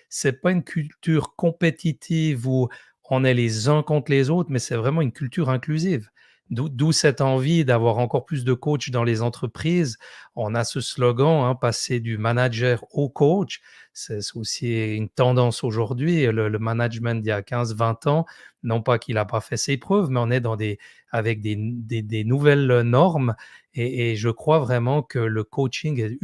c'est pas une culture compétitive où on est les uns contre les autres, mais c'est vraiment une culture inclusive. D'où cette envie d'avoir encore plus de coachs dans les entreprises. On a ce slogan, hein, passer du manager au coach. C'est aussi une tendance aujourd'hui. Le management d'il y a 15-20 ans, non pas qu'il n'a pas fait ses preuves, mais on est avec des nouvelles normes et je crois vraiment que le coaching est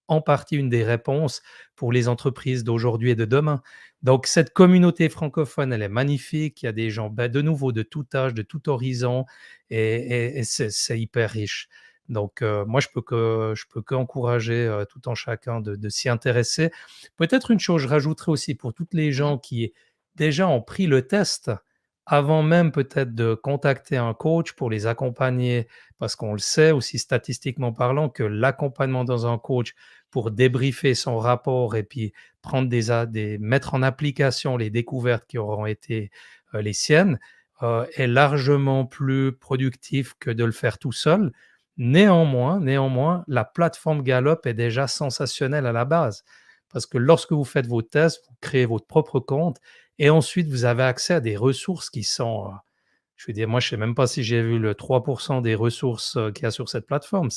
en partie une des réponses pour les entreprises d'aujourd'hui et de demain. Donc cette communauté francophone, elle est magnifique. Il y a des gens, bah, de nouveau, de tout âge, de tout horizon et c'est hyper riche. Donc moi, je peux qu'encourager, tout en chacun de s'y intéresser. Peut-être une chose, je rajouterais aussi pour toutes les Mmh. gens qui déjà ont pris le test avant même peut-être de contacter un coach pour les accompagner, parce qu'on le sait aussi statistiquement parlant que l'accompagnement dans un coach pour débriefer son rapport et puis prendre mettre en application les découvertes qui auront été, les siennes, est largement plus productif que de le faire tout seul. Néanmoins, la plateforme Gallup est déjà sensationnelle à la base. Parce que lorsque vous faites vos tests, vous créez votre propre compte et ensuite vous avez accès à des ressources qui sont, je veux dire, moi, je sais même pas si j'ai vu le 3 des ressources, qu'il y a sur cette plateforme.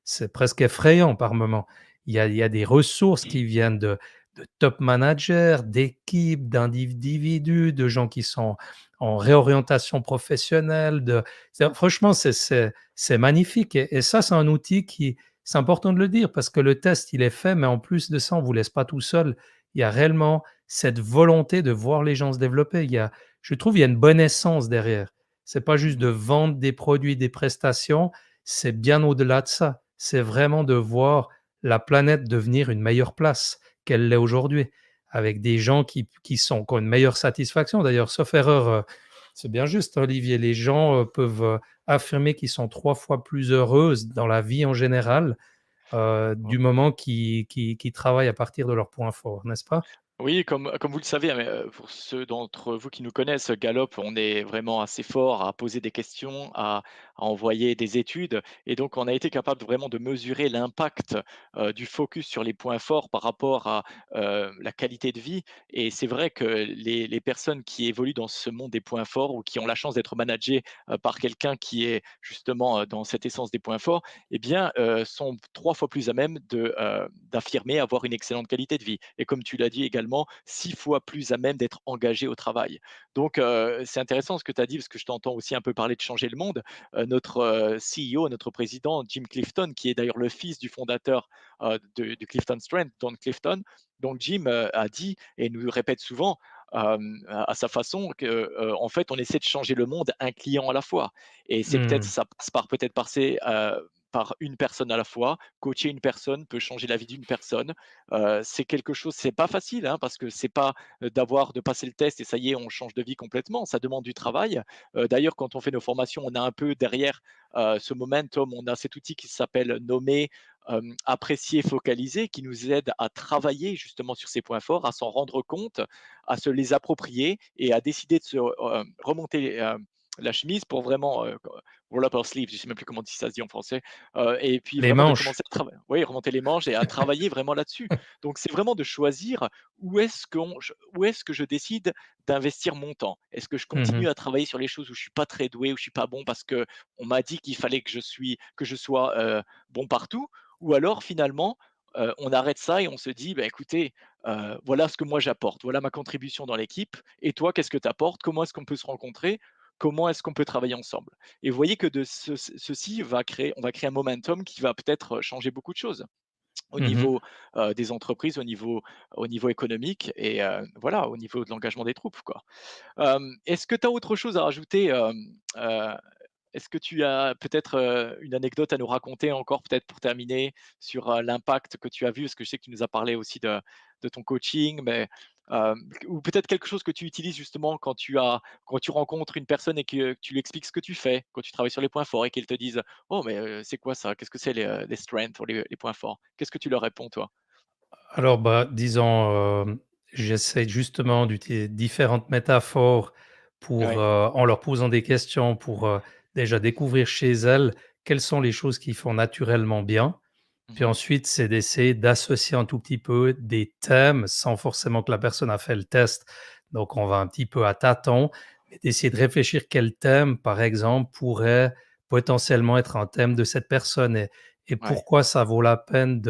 C'est presque effrayant par moment. Il y a des ressources qui viennent de top managers, d'équipes, d'individus, de gens qui sont en réorientation professionnelle, franchement, c'est magnifique et ça, c'est un outil qui, c'est important de le dire parce que le test, il est fait, mais en plus de ça, on vous laisse pas tout seul. Il y a réellement cette volonté de voir les gens se développer. Je trouve, il y a une bonne essence derrière. C'est pas juste de Mmh. vendre des produits, des prestations, c'est bien au-delà de ça. C'est vraiment de voir la planète devenir une meilleure place qu'elle l'est aujourd'hui, avec des gens qui ont une meilleure satisfaction. D'ailleurs, sauf erreur, c'est bien juste, hein, Olivier, les gens, peuvent, affirmer qu'ils sont 3 fois plus heureuses dans la vie en général, du moment qu'ils travaillent à partir de leurs points forts, n'est-ce pas? Oui, comme vous le savez, hein, mais, pour ceux d'entre vous qui nous connaissent, Gallup, on est vraiment assez fort à poser des questions, à envoyer des études et donc on a été capable vraiment de mesurer l'impact, du focus sur les points forts par rapport à, la qualité de vie et c'est vrai que les personnes qui évoluent dans ce monde des points forts ou qui ont la chance d'être managées, par quelqu'un qui est justement, dans cette essence des points forts eh bien, sont 3 fois plus à même d'affirmer avoir une excellente qualité de vie et comme tu l'as dit également, 6 fois plus à même d'être engagés au travail. Donc c'est intéressant ce que tu as dit parce que je t'entends aussi un peu parler de changer le monde. Notre, CEO, notre président Jim Clifton, qui est d'ailleurs le fils du fondateur, du Clifton Strength, Don Clifton. Donc Jim, a dit et nous le répète souvent, à sa façon que, en fait, on essaie de changer le monde un client à la fois et c'est peut-être Mmh. ça passe par une personne à la fois. Coacher une personne peut changer la vie d'une personne. C'est quelque chose c'est pas facile, hein, parce que c'est pas, de passer le test et ça y est, on change de vie complètement. Ça demande du travail. D'ailleurs, quand on fait nos formations, on a un peu derrière, ce momentum, on a cet outil qui s'appelle nommer, appréciés, focalisés, qui nous aident à travailler justement sur ces points forts, à s'en rendre compte, à se les approprier et à décider de se remonter, la chemise pour vraiment, roll up our sleeves, je ne sais même plus comment ça se dit en français, et puis Les vraiment de manches. commencer à travailler, oui, remonter les manches et à travailler vraiment là-dessus. Donc c'est vraiment de choisir où est-ce que je décide d'investir mon temps? Est-ce que je Mmh continue mh. à travailler sur les choses où je suis pas très doué, où je suis pas bon parce que on m'a dit qu'il fallait que je sois, bon partout? Ou alors finalement, on arrête ça et on se dit: «Bah, écoutez, voilà ce que moi j'apporte, voilà ma contribution dans l'équipe et toi qu'est-ce que tu apportes? Comment est-ce qu'on peut se rencontrer? Comment est-ce qu'on peut travailler ensemble?» Et vous voyez que de ceci on va créer un momentum qui va peut-être changer beaucoup de choses au Mmh mh. niveau, des entreprises, au niveau économique et voilà, au niveau de l'engagement des troupes, quoi. Est-ce que tu as autre chose à rajouter, est-ce que tu as peut-être, une anecdote à nous raconter encore, peut-être pour terminer, sur, l'impact que tu as vu? Parce que je sais que tu nous as parlé aussi de ton coaching, mais, ou peut-être quelque chose que tu utilises justement quand tu rencontres une personne et que tu lui expliques ce que tu fais, quand tu travailles sur les points forts et qu'ils te disent: «Oh mais, c'est quoi ça? Qu'est-ce que c'est les strengths ou les points forts?» Qu'est-ce que tu leur réponds toi? Alors, bah, disons, j'essaie justement d'utiliser différentes métaphores pour, Ouais. en leur posant des questions pour, déjà découvrir chez elles quelles sont les choses qu'ils font naturellement bien. Puis Mmh. ensuite, c'est d'essayer d'associer un tout petit peu des thèmes sans forcément que la personne a fait le test. Donc on va un petit peu à tâtons, mais d'essayer de réfléchir quel thème, par exemple, pourrait potentiellement être un thème de cette personne et Ouais. pourquoi ça vaut la peine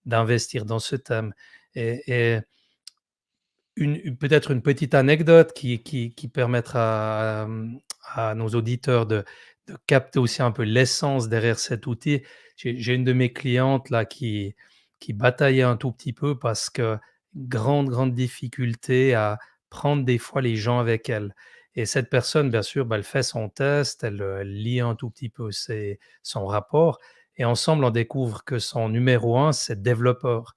d'investir dans ce thème. Et peut-être une petite anecdote qui permettra à nos auditeurs de capter aussi un peu l'essence derrière cet outil. J'ai une de mes clientes là qui bataillait un tout petit peu parce que grande difficulté à prendre des fois les gens avec elle et cette personne, bien sûr, bah, elle fait son test, elle lit un tout petit peu son rapport et ensemble, on découvre que son numéro un c'est développeur,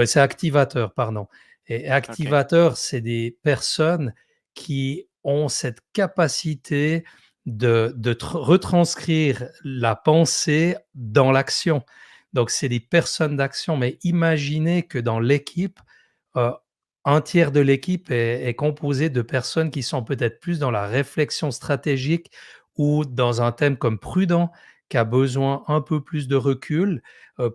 c'est activateur, pardon et OK. activateurs, c'est des personnes qui ont cette capacité de retranscrire la pensée dans l'action. Donc, c'est des personnes d'action, mais imaginez que dans l'équipe, heu, un tiers de l'équipe est composé de personnes qui sont peut-être plus dans la réflexion stratégique ou dans un thème comme prudent, qui a besoin un peu plus de recul.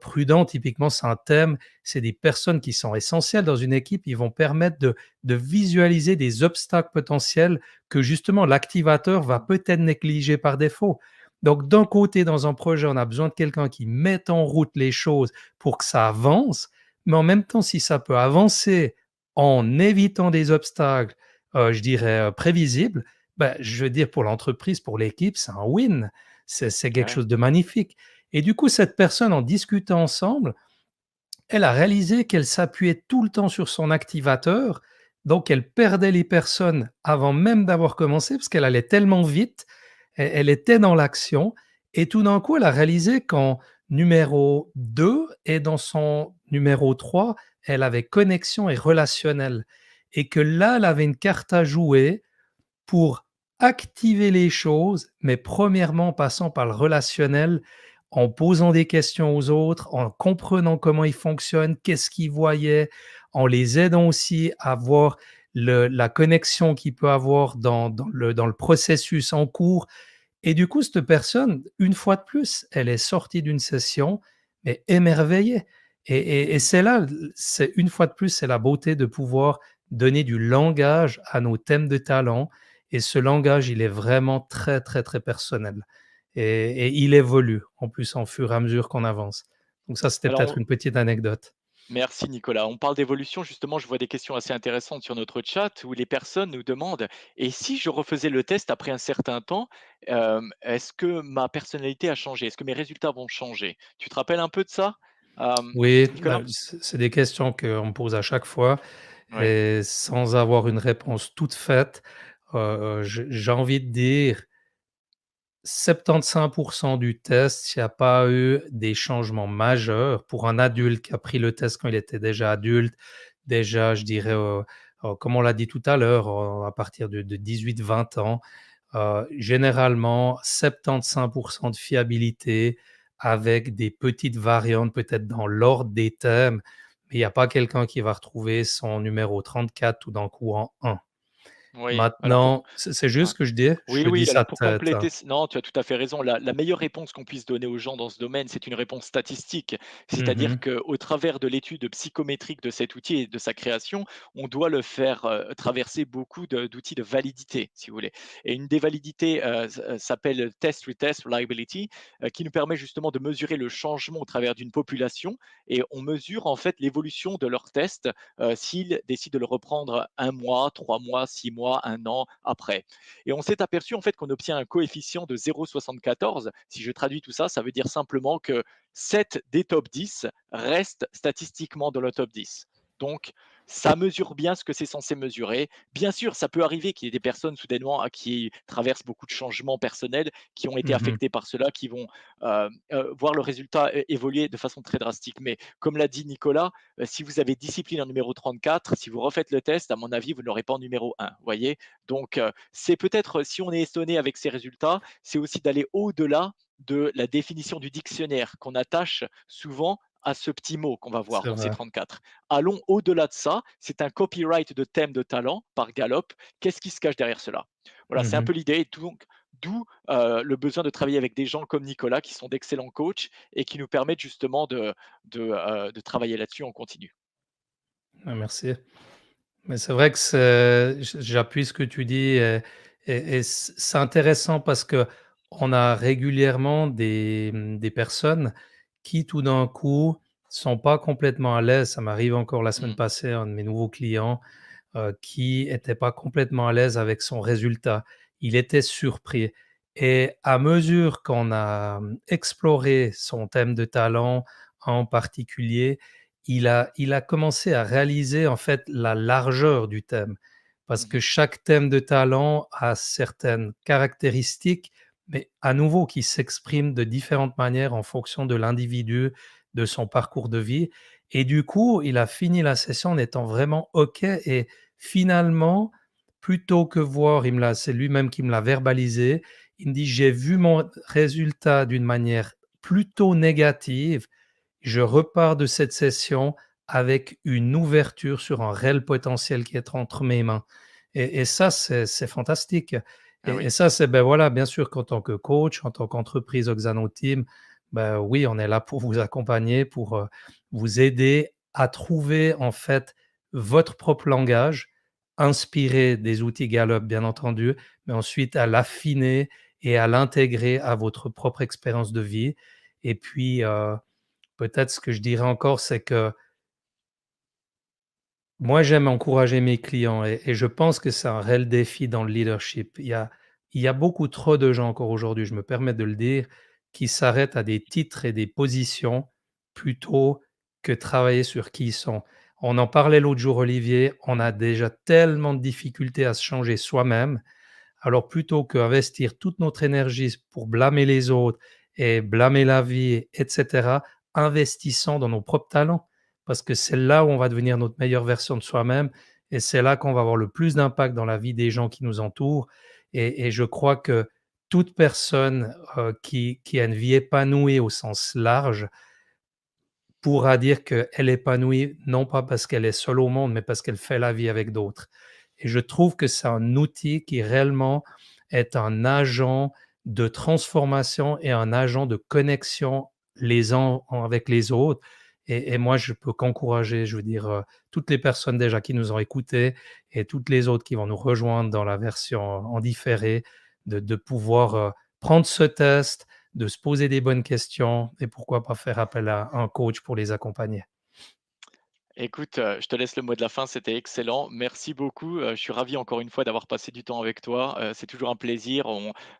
Prudent, typiquement, c'est un thème, c'est des personnes qui sont essentielles dans une équipe. Ils vont permettre de visualiser des obstacles potentiels que justement l'activateur va peut-être négliger par défaut. Donc d'un côté, dans un projet, on a besoin de quelqu'un qui mette en route les choses pour que ça avance, mais en même temps, si ça peut avancer en évitant des obstacles, je dirais, prévisibles, bah, je veux dire pour l'entreprise, pour l'équipe, c'est un win. C'est quelque Ouais. chose de magnifique et du coup, cette personne, en discutant ensemble, elle a réalisé qu'elle s'appuyait tout le temps sur son activateur, donc elle perdait les personnes avant même d'avoir commencé parce qu'elle allait tellement vite, elle était dans l'action et tout d'un coup, elle a réalisé qu'en numéro 2 et dans son numéro 3, elle avait connexion et relationnel et que là, elle avait une carte à jouer pour activer les choses, mais premièrement en passant par le relationnel, en posant des questions aux autres, en comprenant comment ils fonctionnent, qu'est-ce qu'ils voyaient, en les aidant aussi à voir la connexion qu'il peut avoir dans le processus en cours. Et du coup, cette personne, une fois de plus, elle est sortie d'une session, mais émerveillée. Et Mmh. c'est là, c'est une fois de plus, c'est la beauté de pouvoir donner du langage à nos thèmes de talent. Et ce langage, il est vraiment très personnel. Et il évolue en plus en fur et à mesure qu'on avance. Donc ça, c'était peut-être Alors une petite anecdote. merci Nicolas. On parle d'évolution, justement, je vois des questions assez intéressantes sur notre chat où les personnes nous demandent: «Et si je refaisais le test après un certain temps, est-ce que ma personnalité a changé? Est-ce que mes résultats vont changer?» Tu te rappelles un peu de ça, Oui, Nicolas? bah, c'est des questions qu'on me pose à chaque fois Oui, et sans avoir une réponse toute faite, j'ai envie de dire 75 du test, s'il y a pas eu des changements majeurs pour un mmh, adulte qui a pris le test quand il était déjà adulte, déjà je dirais, comme on l'a dit tout à l'heure, à partir de 18-20 ans, généralement 75 de fiabilité, avec des petites variantes peut-être dans l'ordre des thèmes, mais il y a pas quelqu'un qui va retrouver son numéro 34 tout d'un coup en 1. Oui, alors pour Maintenant, c'est ouais. juste ce que je dis? Oui, Je oui, dis ça alors de pour tête, compléter hein. c non, tu as tout à fait raison. La meilleure réponse qu'on puisse donner aux gens dans ce domaine, c'est une réponse statistique. C'est-à-dire Mmh. qu'au travers de l'étude psychométrique de cet outil et de sa création, on doit le faire, traverser beaucoup d'outils de validité, si vous voulez. Et une des validités, s'appelle test retest reliability, qui nous permet justement de mesurer le changement au travers d'une population et on mesure en fait l'évolution de leur test, s'ils décident de le reprendre 1 mois, 3 mois, 6 mois, 1 an après. Et on s'est aperçu en fait qu'on obtient un coefficient de 0,74. Si je traduis tout ça, ça veut dire simplement que 7 des top 10 restent statistiquement dans le top 10. Donc, ça mesure bien ce que c'est censé mesurer. Bien sûr, ça peut arriver qu'il y ait des personnes soudainement qui traversent beaucoup de changements personnels, qui ont été Mmh. affectées par cela, qui vont voir le résultat évoluer de façon très drastique. Mais comme l'a dit Nicolas, si vous avez discipline en numéro 34, si vous refaites le test, à mon avis, vous ne l'aurez pas en numéro 1. Voyez. Donc, c'est peut-être, si on est étonné avec ces résultats, c'est aussi d'aller au-delà de la définition du dictionnaire qu'on attache souvent à ce petit mot qu'on va voir C'est dans ces vrai. 34. Allons au-delà de ça, c'est un copyright de thème de talent par Gallup. Qu'est-ce qui se cache derrière cela? Voilà, c'est un Mmh. peu l'idée, donc d'où, le besoin de travailler avec des gens comme Nicolas qui sont d'excellents coachs et qui nous permettent justement de travailler là-dessus en continu. Ah merci. Mais c'est vrai que j'appuie ce que tu dis et c'est intéressant parce que on a régulièrement des personnes qui tout d'un coup sont pas complètement à l'aise. Ça m'arrive encore la semaine Mmh. passée, un de mes nouveaux clients, qui était pas complètement à l'aise avec son résultat. Il était surpris et à mesure qu'on a, exploré son thème de talent en particulier, il a commencé à réaliser en fait la largeur du thème. Parce que Mmh. chaque thème de talent a certaines caractéristiques, mais à nouveau qui s'expriment de différentes manières en fonction de l'individu, de son parcours de vie et du coup, il a fini la session en étant vraiment OK et finalement, plutôt que voir, c'est lui-même qui me l'a verbalisé. Il me dit: «J'ai vu mon résultat d'une manière plutôt négative. Je repars de cette session avec une ouverture sur un réel potentiel qui est entre mes mains» et ça, c'est fantastique Ah et oui. ça, c'est, ben, voilà, bien sûr qu'en tant que coach, en tant qu'entreprise Oxano Team, ben, oui, on est là pour vous accompagner, pour, vous aider à trouver, en fait, votre propre langage, inspiré des outils Gallup, bien entendu, mais ensuite à l'affiner et à l'intégrer à votre propre expérience de vie et puis, peut-être ce que je dirais encore, c'est que moi, j'aime encourager mes clients et je pense que c'est un réel défi dans le leadership. Il y a beaucoup trop de gens encore aujourd'hui, je me permets de le dire, qui s'arrêtent à des titres et des positions plutôt que travailler sur qui ils sont. On en parlait l'autre jour, Olivier, on a déjà tellement de difficultés à se changer soi-même. Alors plutôt qu'investir toute notre énergie pour blâmer les autres et blâmer la vie, et cetera, investissons dans nos propres talents parce que c'est là où on va devenir notre meilleure version de soi-même et c'est là qu'on va avoir le plus d'impact dans la vie des gens qui nous entourent et je crois que toute personne, qui a une vie épanouie au sens large pourra dire qu'elle est épanouie, non pas parce qu'elle est seule au monde, mais parce qu'elle fait la vie avec d'autres. Et je trouve que c'est un outil qui réellement est un agent de transformation et un agent de connexion les uns avec les autres. Et moi, je peux qu'encourager, je veux dire, toutes les personnes déjà qui nous ont écoutés et toutes les autres qui vont nous rejoindre dans la version en différé, de pouvoir prendre ce test, de se poser des bonnes questions et pourquoi pas faire appel à un coach pour les accompagner. Écoute, je te laisse le mot de la fin, c'était excellent. Merci beaucoup, je suis ravi encore une fois d'avoir passé du temps avec toi, c'est toujours un plaisir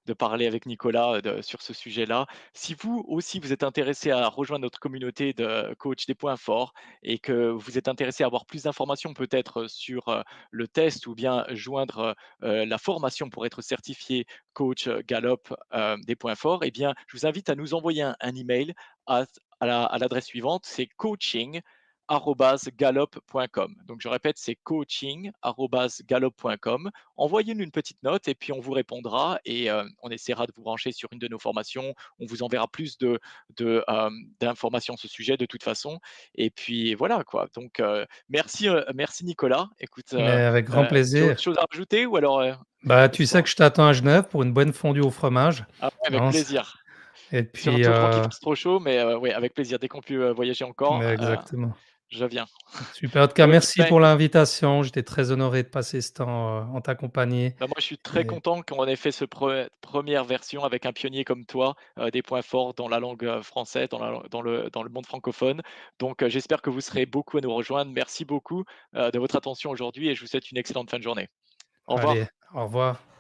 de parler avec Nicolas, sur ce sujet-là. Si vous aussi vous êtes intéressé à rejoindre notre communauté de coach des points forts et que vous êtes intéressé à avoir plus d'informations peut-être, sur, le test ou bien joindre, la formation pour être certifié coach, Gallup, des points forts, eh bien, je vous invite à nous envoyer un email à l'adresse suivante, c'est coaching coaching@gallup.com. Donc je répète, c'est coaching@gallup.com. Envoyez-nous une petite note et puis on vous répondra et on essaiera de vous brancher sur une de nos formations. On vous enverra plus d'informations à ce sujet de toute façon et puis voilà quoi. Donc merci Nicolas. Écoute, Mais avec grand tu as autre plaisir. chose à rajouter ou alors, Bah, tu sais laisse-moi que je t'attends à Genève pour une bonne fondue au fromage, ah ouais, avec hein, c plaisir. et puis, Surtout avant qu'il fasse trop chaud, mais ouais, avec plaisir. Dès qu'on peut, voyager encore, exactement. je viens. Super, en tout cas, Bon écoute, merci pour l'invitation. J'étais très honoré de passer ce temps, en ta compagnie bah, moi je suis très et content qu'on ait fait ce première version avec un pionnier comme toi, des points forts dans la langue, française, dans le monde francophone. Donc j'espère que vous serez beaucoup à nous rejoindre. Merci beaucoup, de votre attention aujourd'hui et je vous souhaite une excellente fin de journée. Au allez, revoir. au revoir.